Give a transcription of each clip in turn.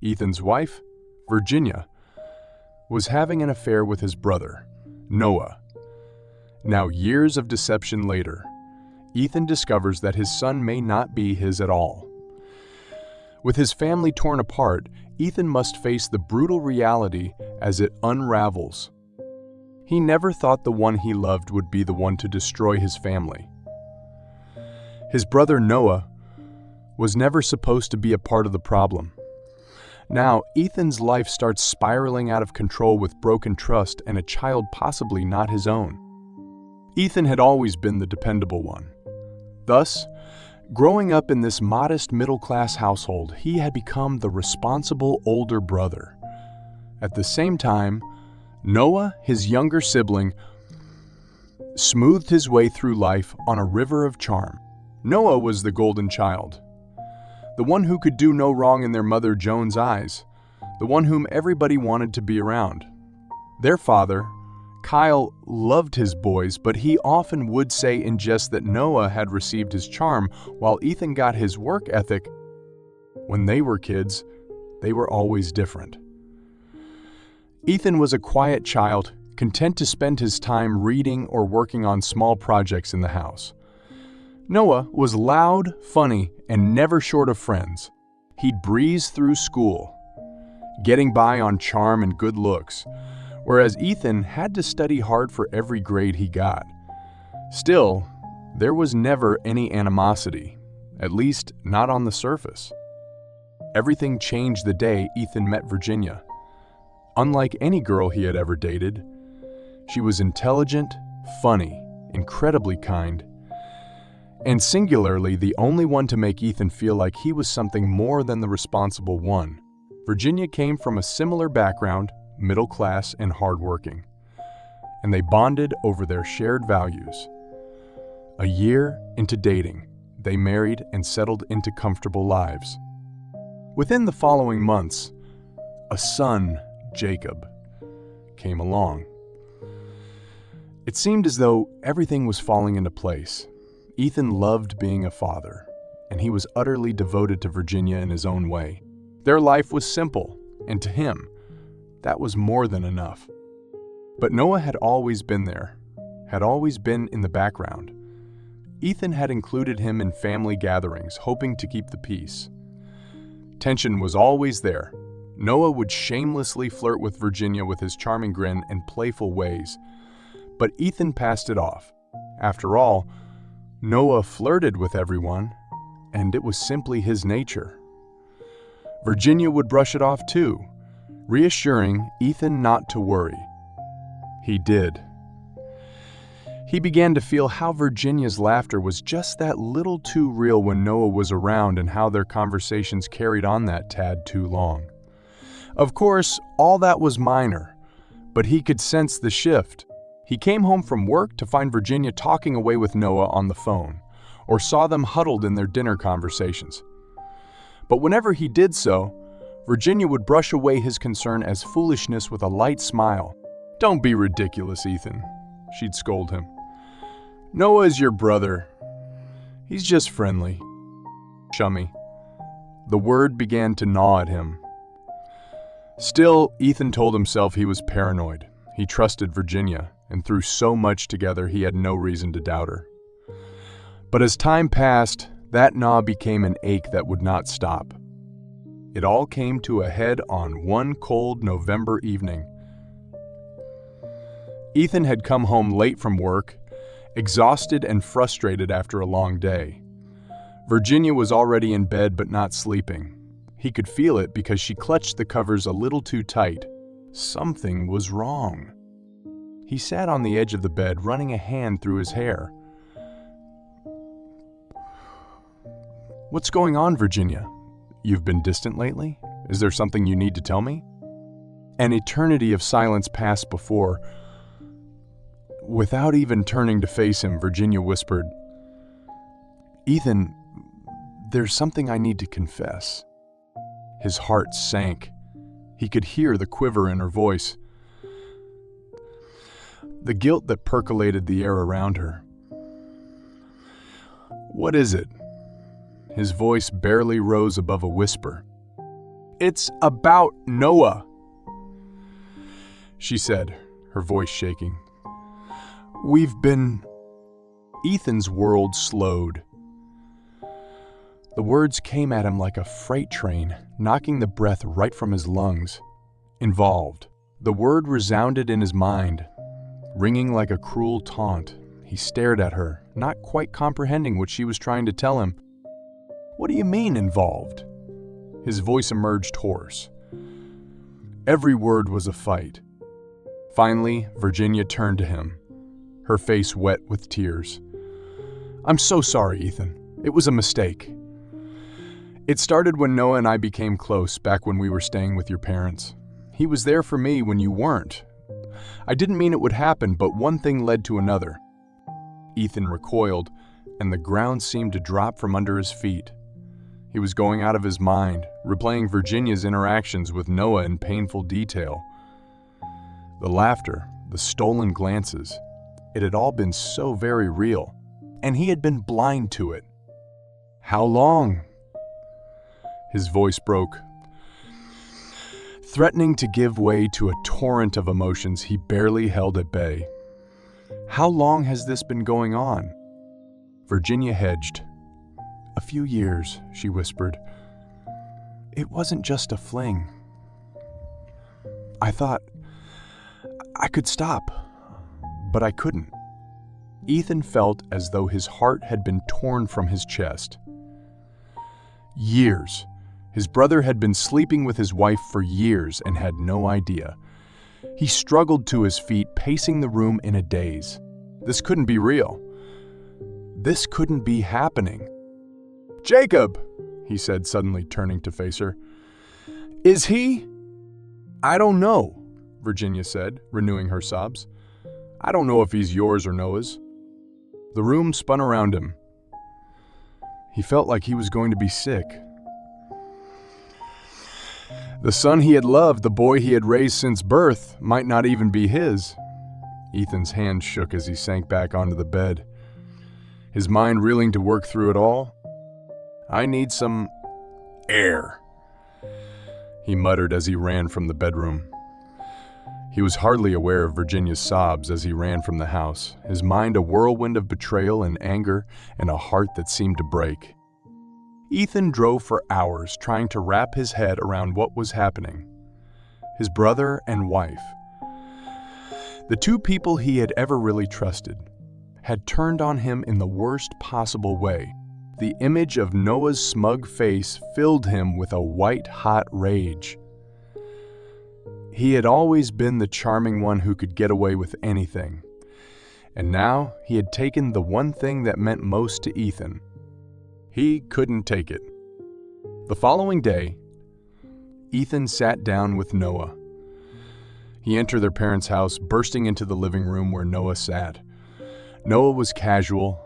Ethan's wife, Virginia, was having an affair with his brother, Noah. Now, years of deception later, Ethan discovers that his son may not be his at all. With his family torn apart, Ethan must face the brutal reality as it unravels. He never thought the one he loved would be the one to destroy his family. His brother Noah was never supposed to be a part of the problem. Now, Ethan's life starts spiraling out of control with broken trust and a child possibly not his own. Ethan had always been the dependable one. Thus, growing up in this modest middle-class household, he had become the responsible older brother. At the same time, Noah, his younger sibling, smoothed his way through life on a river of charm. Noah was the golden child, the one who could do no wrong in their mother Joan's eyes, the one whom everybody wanted to be around. Their father, Kyle, loved his boys, but he often would say in jest that Noah had received his charm while Ethan got his work ethic. When they were kids, they were always different. Ethan was a quiet child, content to spend his time reading or working on small projects in the house. Noah was loud, funny, and never short of friends. He'd breeze through school, getting by on charm and good looks, whereas Ethan had to study hard for every grade he got. Still, there was never any animosity, at least not on the surface. Everything changed the day Ethan met Virginia. Unlike any girl he had ever dated, she was intelligent, funny, incredibly kind, and singularly the only one to make Ethan feel like he was something more than the responsible one. Virginia came from a similar background, middle class and hardworking, and they bonded over their shared values. A year into dating, they married and settled into comfortable lives. Within the following months, a son, Jacob, came along. It seemed as though everything was falling into place. Ethan loved being a father, and he was utterly devoted to Virginia in his own way. Their life was simple, and to him, that was more than enough. But Noah had always been there, had always been in the background. Ethan had included him in family gatherings, hoping to keep the peace. Tension was always there. Noah would shamelessly flirt with Virginia with his charming grin and playful ways, but Ethan passed it off. After all, Noah flirted with everyone, and it was simply his nature. Virginia would brush it off too, reassuring Ethan not to worry. He did. He began to feel how Virginia's laughter was just that little too real when Noah was around and how their conversations carried on that tad too long. Of course, all that was minor, but he could sense the shift. He came home from work to find Virginia talking away with Noah on the phone, or saw them huddled in their dinner conversations. But whenever he did so, Virginia would brush away his concern as foolishness with a light smile. "Don't be ridiculous, Ethan," she'd scold him. "Noah is your brother. He's just friendly." Chummy. The word began to gnaw at him. Still, Ethan told himself he was paranoid. He trusted Virginia, and through so much together, he had no reason to doubt her. But as time passed, that gnaw became an ache that would not stop. It all came to a head on one cold November evening. Ethan had come home late from work, exhausted and frustrated after a long day. Virginia was already in bed but not sleeping. He could feel it because she clutched the covers a little too tight. Something was wrong. He sat on the edge of the bed, running a hand through his hair. "What's going on, Virginia? You've been distant lately? Is there something you need to tell me?" An eternity of silence passed before. Without even turning to face him, Virginia whispered, "Ethan, there's something I need to confess." His heart sank. He could hear the quiver in her voice, the guilt that percolated the air around her. "What is it?" His voice barely rose above a whisper. It's about Noah, she said, her voice shaking. We've been... Ethan's world slowed. The words came at him like a freight train, knocking the breath right from his lungs. Involved. The word resounded in his mind, ringing like a cruel taunt. He stared at her, not quite comprehending what she was trying to tell him. What do you mean, involved? His voice emerged hoarse. Every word was a fight. Finally, Virginia turned to him, her face wet with tears. I'm so sorry, Ethan. It was a mistake. It started when Noah and I became close back when we were staying with your parents. He was there for me when you weren't. I didn't mean it would happen, but one thing led to another. Ethan recoiled, and the ground seemed to drop from under his feet. He was going out of his mind, replaying Virginia's interactions with Noah in painful detail. The laughter, the stolen glances, it had all been so very real, and he had been blind to it. How long? His voice broke, threatening to give way to a torrent of emotions he barely held at bay. How long has this been going on? Virginia hedged. A few years, she whispered. It wasn't just a fling. I thought I could stop, but I couldn't. Ethan felt as though his heart had been torn from his chest. Years. His brother had been sleeping with his wife for years and had no idea. He struggled to his feet, pacing the room in a daze. This couldn't be real. This couldn't be happening. Jacob, he said, suddenly turning to face her. Is he? I don't know, Virginia said, renewing her sobs. I don't know if he's yours or Noah's. The room spun around him. He felt like he was going to be sick. The son he had loved, the boy he had raised since birth, might not even be his. Ethan's hand shook as he sank back onto the bed, his mind reeling to work through it all. I need some air, he muttered as he ran from the bedroom. He was hardly aware of Virginia's sobs as he ran from the house, his mind a whirlwind of betrayal and anger and a heart that seemed to break. Ethan drove for hours trying to wrap his head around what was happening. His brother and wife, the two people he had ever really trusted, had turned on him in the worst possible way. The image of Noah's smug face filled him with a white-hot rage. He had always been the charming one who could get away with anything. And now he had taken the one thing that meant most to Ethan. He couldn't take it. The following day, Ethan sat down with Noah. He entered their parents' house, bursting into the living room where Noah sat. Noah was casual,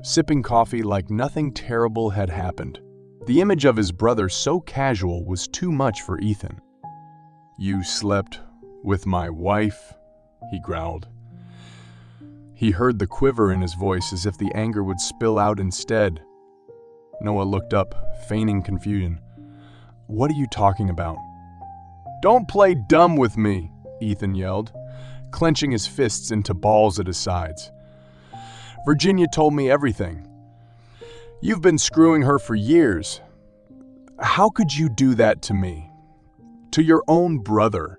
sipping coffee like nothing terrible had happened. The image of his brother so casual was too much for Ethan. You slept with my wife, he growled. He heard the quiver in his voice as if the anger would spill out instead. Noah looked up, feigning confusion. What are you talking about? Don't play dumb with me, Ethan yelled, clenching his fists into balls at his sides. Virginia told me everything. You've been screwing her for years. How could you do that to me? To your own brother?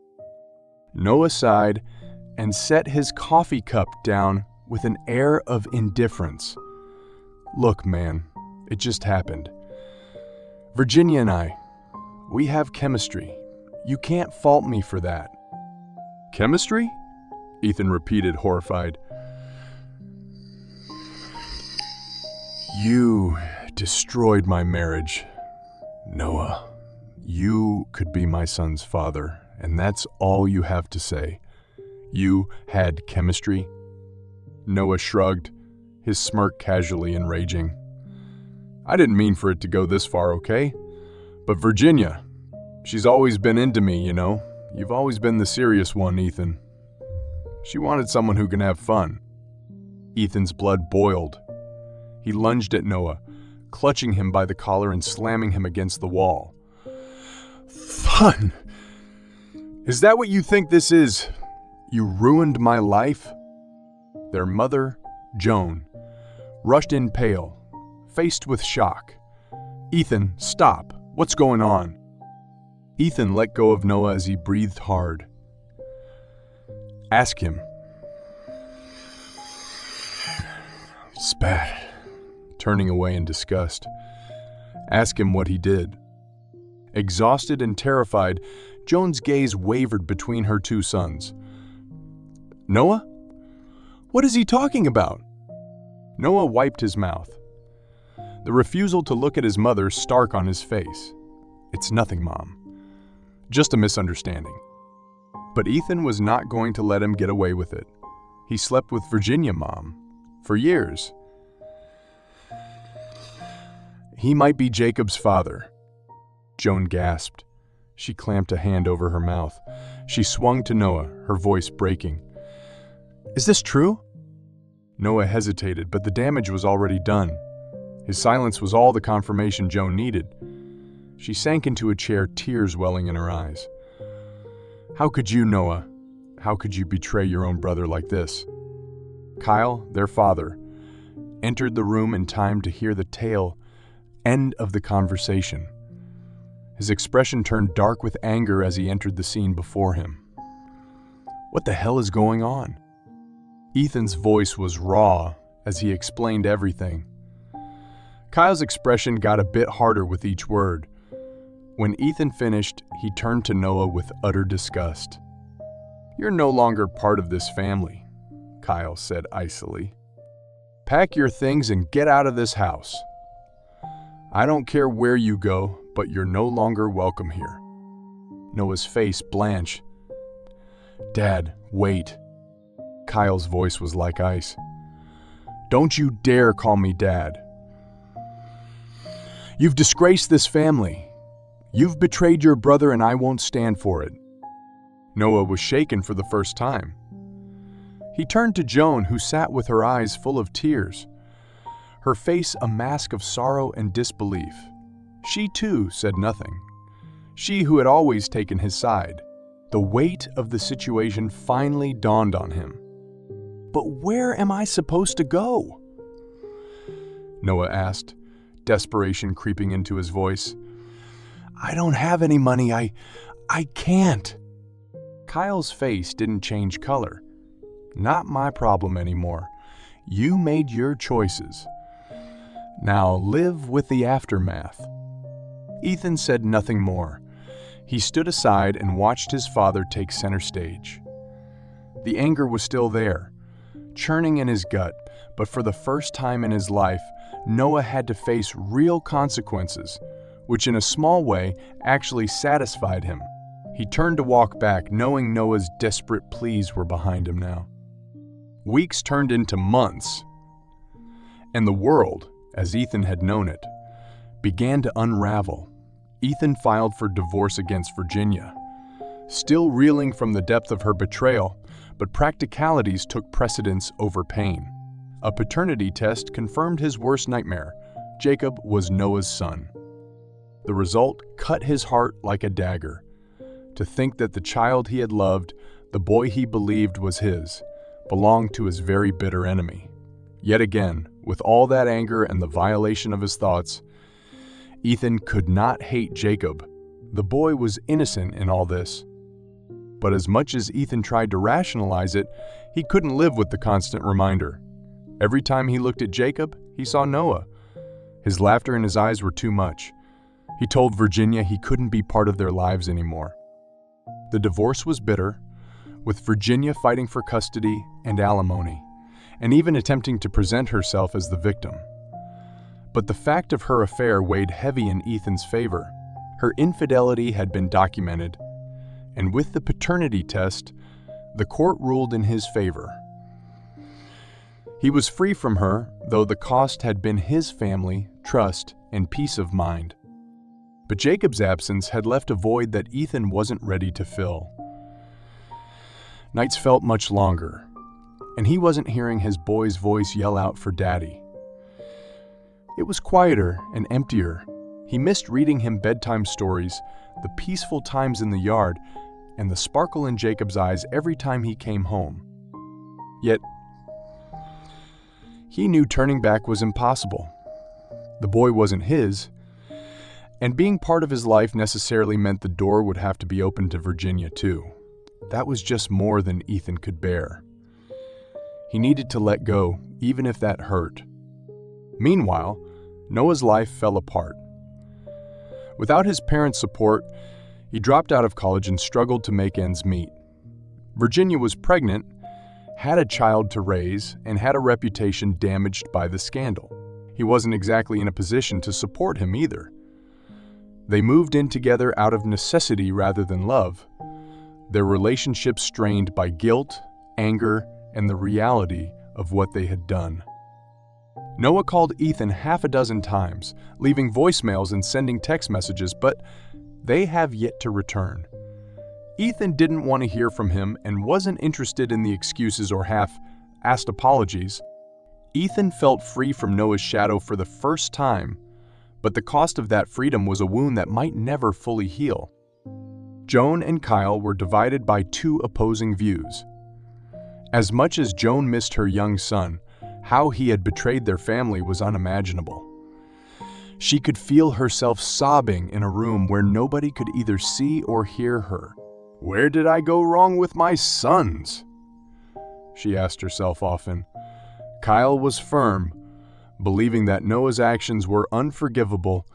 Noah sighed and set his coffee cup down with an air of indifference. Look, man, it just happened. Virginia and I, we have chemistry. You can't fault me for that. Chemistry? Ethan repeated, horrified. You destroyed my marriage. Noah, you could be my son's father, and that's all you have to say. You had chemistry? Noah shrugged, his smirk casually enraging. I didn't mean for it to go this far, okay? But Virginia, she's always been into me, you know. You've always been the serious one, Ethan. She wanted someone who can have fun. Ethan's blood boiled. He lunged at Noah, clutching him by the collar and slamming him against the wall. Fun? Is that what you think this is? You ruined my life? Their mother, Joan, rushed in pale, faced with shock. Ethan, stop. What's going on? Ethan let go of Noah as he breathed hard. Ask him. Spat, turning away in disgust. Ask him what he did. Exhausted and terrified, Joan's gaze wavered between her two sons. Noah? What is he talking about? Noah wiped his mouth. The refusal to look at his mother stark on his face. It's nothing, Mom. Just a misunderstanding. But Ethan was not going to let him get away with it. He slept with Virginia, Mom, for years. He might be Jacob's father. Joan gasped. She clamped a hand over her mouth. She swung to Noah, her voice breaking. Is this true? Noah hesitated, but the damage was already done. His silence was all the confirmation Joan needed. She sank into a chair, tears welling in her eyes. How could you, Noah? How could you betray your own brother like this? Kyle, their father, entered the room in time to hear the end of the conversation. His expression turned dark with anger as he entered the scene before him. What the hell is going on? Ethan's voice was raw as he explained everything. Kyle's expression got a bit harder with each word. When Ethan finished, he turned to Noah with utter disgust. You're no longer part of this family, Kyle said icily. Pack your things and get out of this house. I don't care where you go, but you're no longer welcome here. Noah's face blanched. Dad, wait. Kyle's voice was like ice. Don't you dare call me Dad. You've disgraced this family. You've betrayed your brother and I won't stand for it. Noah was shaken for the first time. He turned to Joan, who sat with her eyes full of tears, her face a mask of sorrow and disbelief. She too said nothing. She who had always taken his side. The weight of the situation finally dawned on him. But where am I supposed to go? Noah asked, desperation creeping into his voice. I don't have any money. I can't. Kyle's face didn't change color. Not my problem anymore. You made your choices. Now live with the aftermath. Ethan said nothing more. He stood aside and watched his father take center stage. The anger was still there, churning in his gut, but for the first time in his life, Noah had to face real consequences, which in a small way actually satisfied him. He turned to walk back, knowing Noah's desperate pleas were behind him now. Weeks turned into months, and the world, as Ethan had known it, began to unravel. Ethan filed for divorce against Virginia, still reeling from the depth of her betrayal, but practicalities took precedence over pain. A paternity test confirmed his worst nightmare. Jacob was Noah's son. The result cut his heart like a dagger. To think that the child he had loved, the boy he believed was his, belonged to his very bitter enemy. Yet again, with all that anger and the violation of his thoughts, Ethan could not hate Jacob. The boy was innocent in all this. But as much as Ethan tried to rationalize it, he couldn't live with the constant reminder. Every time he looked at Jacob, he saw Noah. His laughter and his eyes were too much. He told Virginia he couldn't be part of their lives anymore. The divorce was bitter, with Virginia fighting for custody and alimony, and even attempting to present herself as the victim. But the fact of her affair weighed heavy in Ethan's favor. Her infidelity had been documented, and with the paternity test, the court ruled in his favor. He was free from her, though the cost had been his family, trust, and peace of mind. But Jacob's absence had left a void that Ethan wasn't ready to fill. Nights felt much longer, and he wasn't hearing his boy's voice yell out for Daddy. It was quieter and emptier, He missed reading him bedtime stories, the peaceful times in the yard, and the sparkle in Jacob's eyes every time he came home. Yet, he knew turning back was impossible. The boy wasn't his, and being part of his life necessarily meant the door would have to be opened to Virginia too. That was just more than Ethan could bear. He needed to let go, even if that hurt. Meanwhile, Noah's life fell apart. Without his parents' support, he dropped out of college and struggled to make ends meet. Virginia was pregnant, had a child to raise, and had a reputation damaged by the scandal. He wasn't exactly in a position to support him either. They moved in together out of necessity rather than love, their relationship strained by guilt, anger, and the reality of what they had done. Noah called Ethan half a dozen times, leaving voicemails and sending text messages, but they have yet to return. Ethan didn't want to hear from him and wasn't interested in the excuses or half-assed apologies. Ethan felt free from Noah's shadow for the first time, but the cost of that freedom was a wound that might never fully heal. Joan and Kyle were divided by two opposing views. As much as Joan missed her young son, how he had betrayed their family was unimaginable. She could feel herself sobbing in a room where nobody could either see or hear her. "Where did I go wrong with my sons?" she asked herself often. Kyle was firm, believing that Noah's actions were unforgivable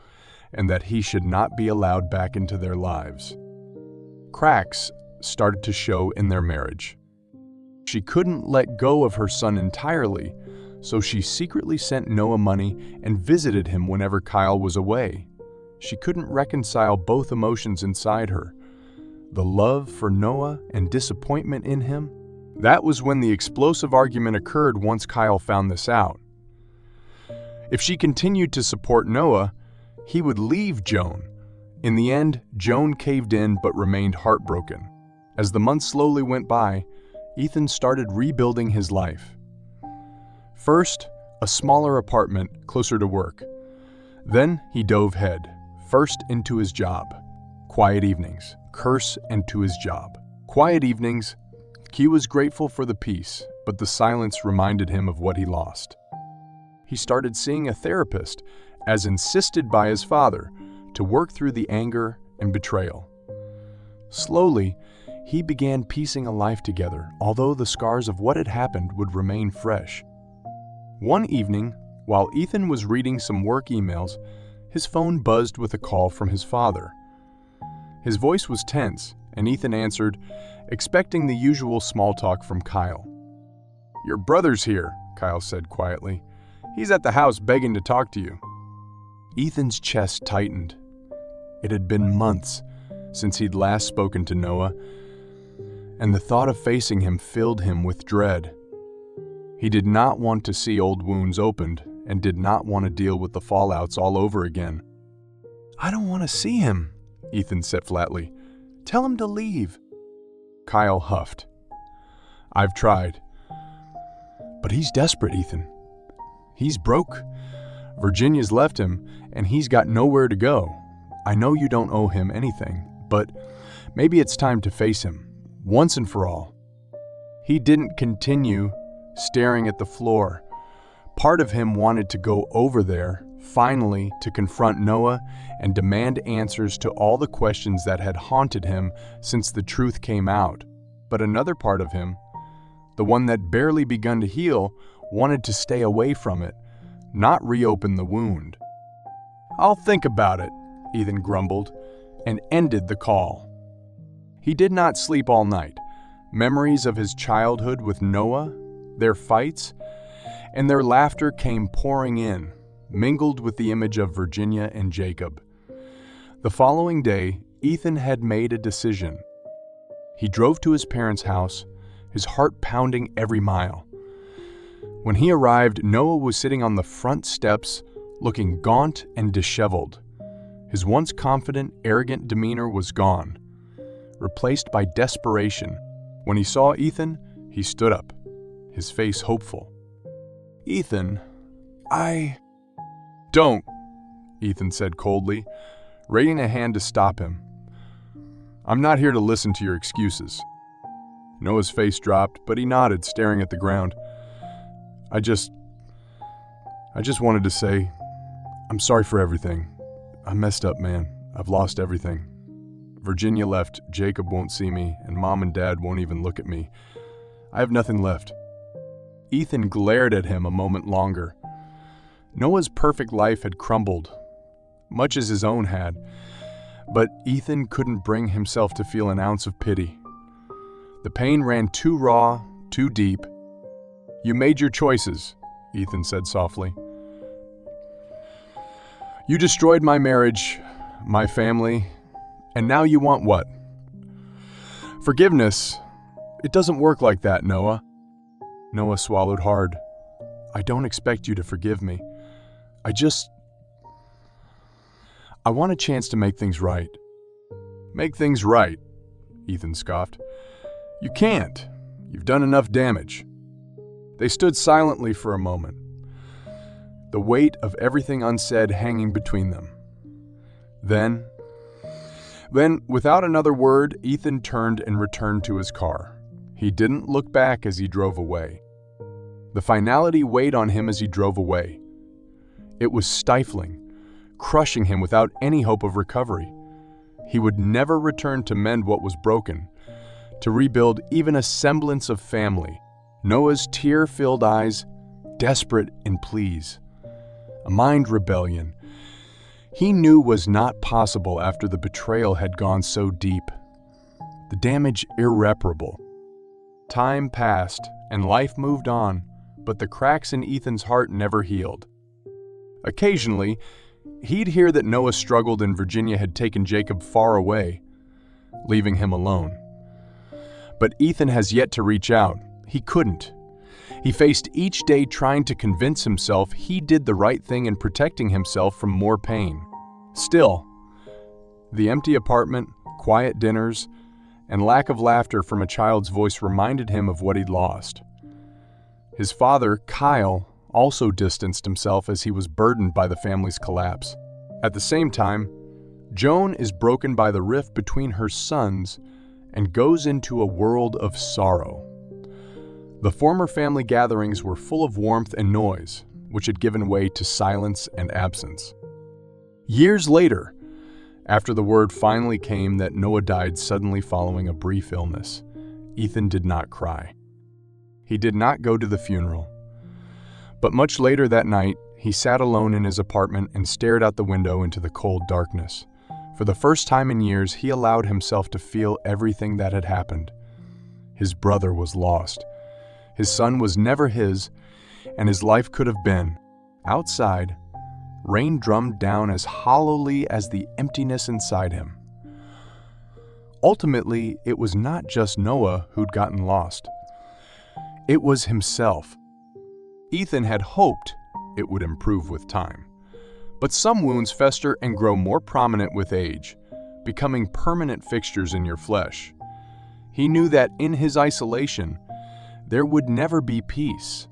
and that he should not be allowed back into their lives. Cracks started to show in their marriage. She couldn't let go of her son entirely, so she secretly sent Noah money and visited him whenever Kyle was away. She couldn't reconcile both emotions inside her, the love for Noah and disappointment in him. That was when the explosive argument occurred once Kyle found this out. If she continued to support Noah, he would leave Joan. In the end, Joan caved in but remained heartbroken. As the months slowly went by, Ethan started rebuilding his life. First, a smaller apartment closer to work. Then he dove head, first into his job. Quiet evenings, curse into his job. Quiet evenings, he was grateful for the peace, but the silence reminded him of what he lost. He started seeing a therapist, as insisted by his father, to work through the anger and betrayal. Slowly, he began piecing a life together, although the scars of what had happened would remain fresh. One evening, while Ethan was reading some work emails, his phone buzzed with a call from his father. His voice was tense, and Ethan answered, expecting the usual small talk from Kyle. "Your brother's here," Kyle said quietly. "He's at the house begging to talk to you." Ethan's chest tightened. It had been months since he'd last spoken to Noah, and the thought of facing him filled him with dread. He did not want to see old wounds opened and did not want to deal with the fallouts all over again. "I don't want to see him," Ethan said flatly. "Tell him to leave." Kyle huffed. "I've tried. But he's desperate, Ethan. He's broke. Virginia's left him, and he's got nowhere to go. I know you don't owe him anything, but maybe it's time to face him, once and for all." He didn't continue staring at the floor. Part of him wanted to go over there, finally, to confront Noah and demand answers to all the questions that had haunted him since the truth came out. But another part of him, the one that barely begun to heal, wanted to stay away from it, not reopen the wound. "I'll think about it," Ethan grumbled, and ended the call. He did not sleep all night. Memories of his childhood with Noah, their fights, and their laughter came pouring in, mingled with the image of Virginia and Jacob. The following day, Ethan had made a decision. He drove to his parents' house, his heart pounding every mile. When he arrived, Noah was sitting on the front steps, looking gaunt and disheveled. His once confident, arrogant demeanor was gone, replaced by desperation. When he saw Ethan, he stood up, his face hopeful. "Ethan, Don't," Ethan said coldly, raising a hand to stop him. "I'm not here to listen to your excuses." Noah's face dropped, but he nodded, staring at the ground. I just wanted to say, I'm sorry for everything. I messed up, man. I've lost everything. Virginia left, Jacob won't see me, and Mom and Dad won't even look at me. I have nothing left. Ethan glared at him a moment longer. Noah's perfect life had crumbled, much as his own had, but Ethan couldn't bring himself to feel an ounce of pity. The pain ran too raw, too deep. "You made your choices," Ethan said softly. "You destroyed my marriage, my family, and now you want what? Forgiveness. It doesn't work like that, Noah." Noah swallowed hard. "I don't expect you to forgive me. I want a chance to make things right." "Make things right?" Ethan scoffed. "You can't. You've done enough damage." They stood silently for a moment, the weight of everything unsaid hanging between them. Then, without another word, Ethan turned and returned to his car. He didn't look back as he drove away. The finality weighed on him as he drove away. It was stifling, crushing him without any hope of recovery. He would never return to mend what was broken, to rebuild even a semblance of family. Noah's tear-filled eyes, desperate in pleas. A mind rebellion he knew was not possible after the betrayal had gone so deep. The damage irreparable. Time passed, and life moved on, but the cracks in Ethan's heart never healed. Occasionally, he'd hear that Noah struggled and Virginia had taken Jacob far away, leaving him alone. But Ethan has yet to reach out. He couldn't. He faced each day trying to convince himself he did the right thing in protecting himself from more pain. Still, the empty apartment, quiet dinners, and lack of laughter from a child's voice reminded him of what he'd lost. His father, Kyle, also distanced himself as he was burdened by the family's collapse. At the same time, Joan is broken by the rift between her sons and goes into a world of sorrow. The former family gatherings were full of warmth and noise, which had given way to silence and absence. Years later, after the word finally came that Noah died suddenly following a brief illness, Ethan did not cry. He did not go to the funeral. But much later that night, he sat alone in his apartment and stared out the window into the cold darkness. For the first time in years, he allowed himself to feel everything that had happened. His brother was lost. His son was never his, and his life could have been. Outside, rain drummed down as hollowly as the emptiness inside him. Ultimately, it was not just Noah who'd gotten lost. It was himself. Ethan had hoped it would improve with time. But some wounds fester and grow more prominent with age, becoming permanent fixtures in your flesh. He knew that in his isolation, there would never be peace.